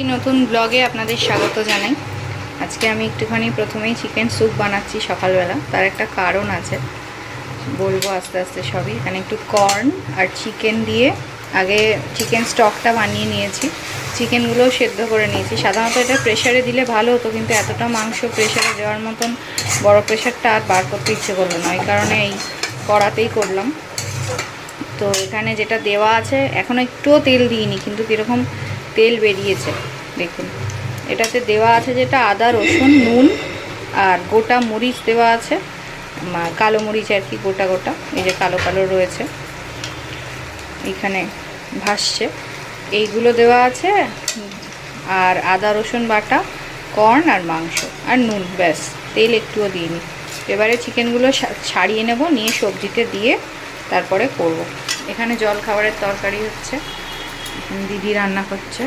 নতুন ব্লগে আপনাদের স্বাগত জানাই। আজকে আমি একটুখানি প্রথমেই চিকেন স্যুপ বানাচ্ছি সকালবেলা। তার একটা কারণ আছে, বলবো আস্তে আস্তে সবই। এখানে একটু কর্ন আর চিকেন দিয়ে আগে চিকেন স্টকটা বানিয়ে নিয়েছি, চিকেনগুলোও সেদ্ধ করে নিয়েছি। সাধারণত এটা প্রেশারে দিলে ভালো হতো, কিন্তু এতটা মাংস প্রেশারে দেওয়ার মতন বড় প্রেশারটা আর বার করতে ইচ্ছে করলো না, এই কারণে এই কড়াতেই করলাম। তো এখানে যেটা দেওয়া আছে, এখনও একটুও তেল দিইনি, কিন্তু কীরকম তেল বেরিয়েছে দেখুন। এটাতে দেওয়া আছে যেটা আদা রসুন নুন আর গোটা মরিচ দেওয়া আছে, কালো মরিচ আর কি, গোটা গোটা, এই যে কালো কালো রয়েছে এখানে ভাসছে, এইগুলো দেওয়া আছে। আর আদা রসুন বাটা, কর্ন আর মাংস আর নুন, ব্যাস, তেল একটুও দিইনি। এবারে চিকেনগুলো ছাড়িয়ে নেব, নিয়ে সবজিতে দিয়ে তারপরে করব। এখানে জল খাবারের তরকারি হচ্ছে, দিদি রান্না করছে।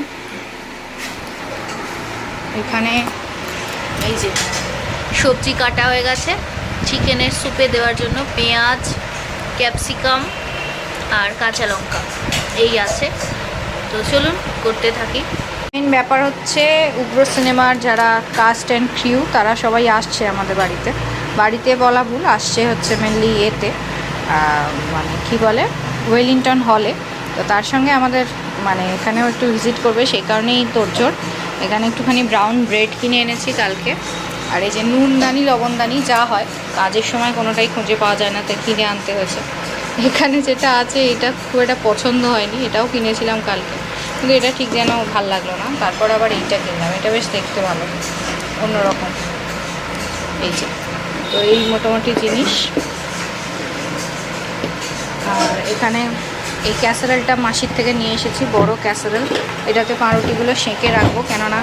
এখানে এই যে সবজি কাটা হয়ে গেছে চিকেনের স্যুপে দেওয়ার জন্য, পেঁয়াজ, ক্যাপসিকাম আর কাঁচা লঙ্কা এই আছে। তো চলুন করতে থাকি। মেন ব্যাপার হচ্ছে উগ্র সিনেমার যারা কাস্ট অ্যান্ড ক্রিউ তারা সবাই আসছে আমাদের বাড়িতে বলা ভুল, আসছে হচ্ছে মেনলি এতে মানে কি বলে ওয়েলিংটন হলে। তো তার সঙ্গে আমাদের মানে এখানেও একটু ভিজিট করবে, সেই কারণেই তোড়জোড়। এখানে একটুখানি ব্রাউন ব্রেড কিনে এনেছি কালকে, আর এই যে নুনদানি লবণদানি যা হয় কাজের সময় কোনোটাই খুঁজে পাওয়া যায় না, তাই কিনে আনতে হয়েছে। এখানে যেটা আছে এটা খুব একটা পছন্দ হয়নি, এটাও কিনেছিলাম কালকে, কিন্তু এটা ঠিক যেন ভাল লাগলো না। তারপর আবার এইটা কিনলাম, এটা বেশ দেখতে ভালো, অন্যরকম। এই যে, তো এই মোটামুটি জিনিস। আর এখানে এই ক্যাসারেলটা মাসির থেকে নিয়ে এসেছি, বড় ক্যাসারেল। এটাতে পাউরুটিগুলো সেঁকে রাখবো, কেননা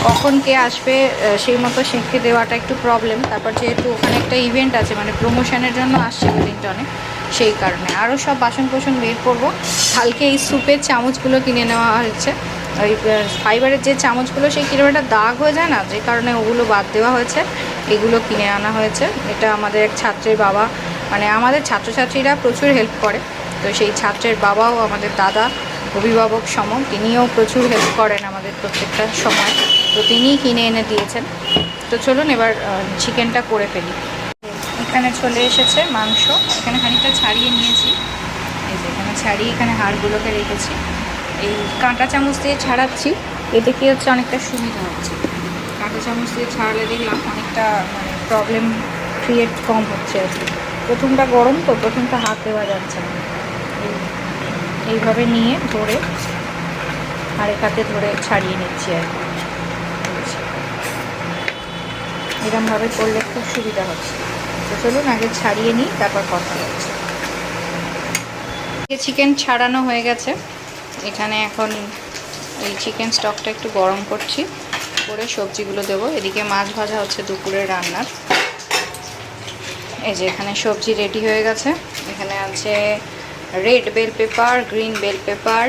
কখন কে আসবে সেই মতো সেঁকে দেওয়াটা একটু প্রবলেম। তারপর যেহেতু ওখানে একটা ইভেন্ট আছে, মানে প্রমোশনের জন্য আসছে ওয়েলিংটনে, সেই কারণে আরও সব বাসন কোসন বের করবো। কালকে এই স্যুপের চামচগুলো কিনে নেওয়া হয়েছে, ওই ফাইবারের যে চামচগুলো, সেই কিরকম একটা দাগ হয়ে যায় না, যে কারণে ওগুলো বাদ দেওয়া হয়েছে, এগুলো কিনে আনা হয়েছে। এটা আমাদের এক ছাত্রের বাবা, মানে আমাদের ছাত্রছাত্রীরা প্রচুর হেল্প করে, তো সেই ছাত্রের বাবাও আমাদের দাদা, অভিভাবক সম, তিনিও প্রচুর হেল্প করেন আমাদের প্রত্যেকটা সময়, তো তিনিই কিনে এনে দিয়েছেন। তো চলুন এবার চিকেনটা করে ফেলি। এখানে চলে এসেছে মাংস, এখানে খানিকটা ছাড়িয়ে নিয়েছি, এই যে এখানে ছাড়িয়ে এখানে হাড়গুলোকে রেখেছি। এই কাঁটা চামচ দিয়ে ছাড়াচ্ছি, এতে কি হচ্ছে অনেকটা সুবিধা হচ্ছে। কাঁটা চামচ দিয়ে ছাড়ালে দেখলাম অনেকটা মানে প্রবলেম ক্রিয়েট কম হচ্ছে আর কি। প্রথমটা গরম তো, প্রথমটা হাত দেওয়া যাচ্ছে না। এইভাবে নিয়ে ধরে আরেক হাতে ধরে ছাড়িয়ে নিচ্ছি আর কি। এরকমভাবে করলে খুব সুবিধা হচ্ছে। তো চলুন আগে ছাড়িয়ে নিই, তারপর কথা হচ্ছে। চিকেন ছাড়ানো হয়ে গেছে, এখানে এখন এই চিকেন স্টকটা একটু গরম করছি, করে সবজিগুলো দেবো। এদিকে মাছ ভাজা হচ্ছে দুপুরের রান্নার। এই যে এখানে সবজি রেডি হয়ে গেছে। এখানে আছে red bell pepper, green bell pepper,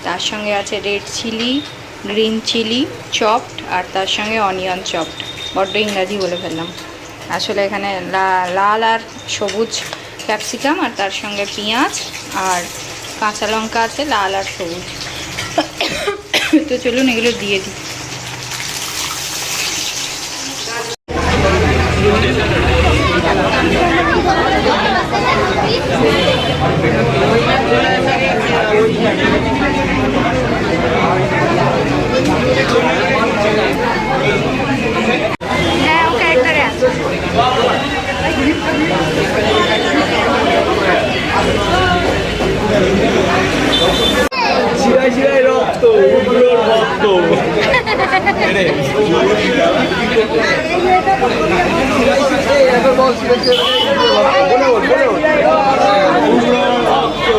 তার সঙ্গে আছে red chilli, green chilli chopped, আর তার সঙ্গে অনিয়ন চপড। বড্ড ইংরাজি বলে ফেললাম, আসলে এখানে লাল আর সবুজ ক্যাপসিকাম, আর তার সঙ্গে পেঁয়াজ আর কাঁচা লঙ্কা আছে, লাল আর সবুজ। তো চলুন এগুলো দিয়ে দিই। হ্যাঁ, ও ক্যারেক্টারে আছে। শিরায় শিরায় রক্ত, উগ্রর ভক্ত। শিরায় শিরায় রক্ত, উগ্রর ভক্ত।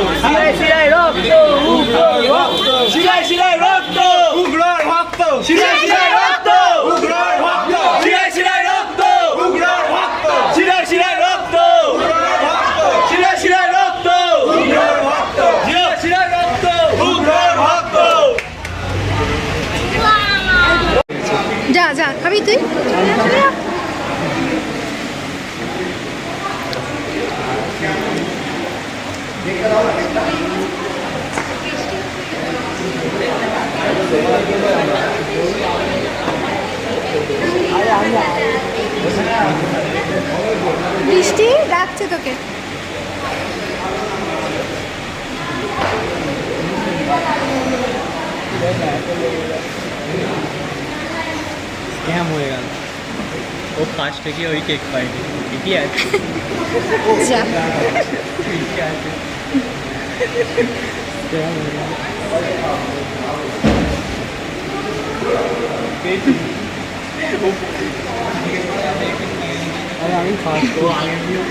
শিরায় শিরায় রক্ত, উগ্রর ভক্ত। শিরায় শিরায় রক্ত, উগ্রর ভক্ত। শিরায় শিরায় রক্ত, উগ্রর ভক্ত। শিরায় শিরায় রক্ত, উগ্রর ভক্ত। শিরায় শিরায় রক্ত, উগ্রর ভক্ত। শিরায় শিরায় রক্ত, উগ্রর ভক্ত। যা যা খাবি তুই, চলে যা। মিষ্টি ডাকছে তোকে। স্ক্যাম হয়ে গেল, ও 5 থেকে ওই কেক পাইনি, ঠিকই আছে। যা। ঠিকই আছে। স্ক্যাম হয়ে গেল। আরে আমি ফার্স্ট, ও আগে দিয়ে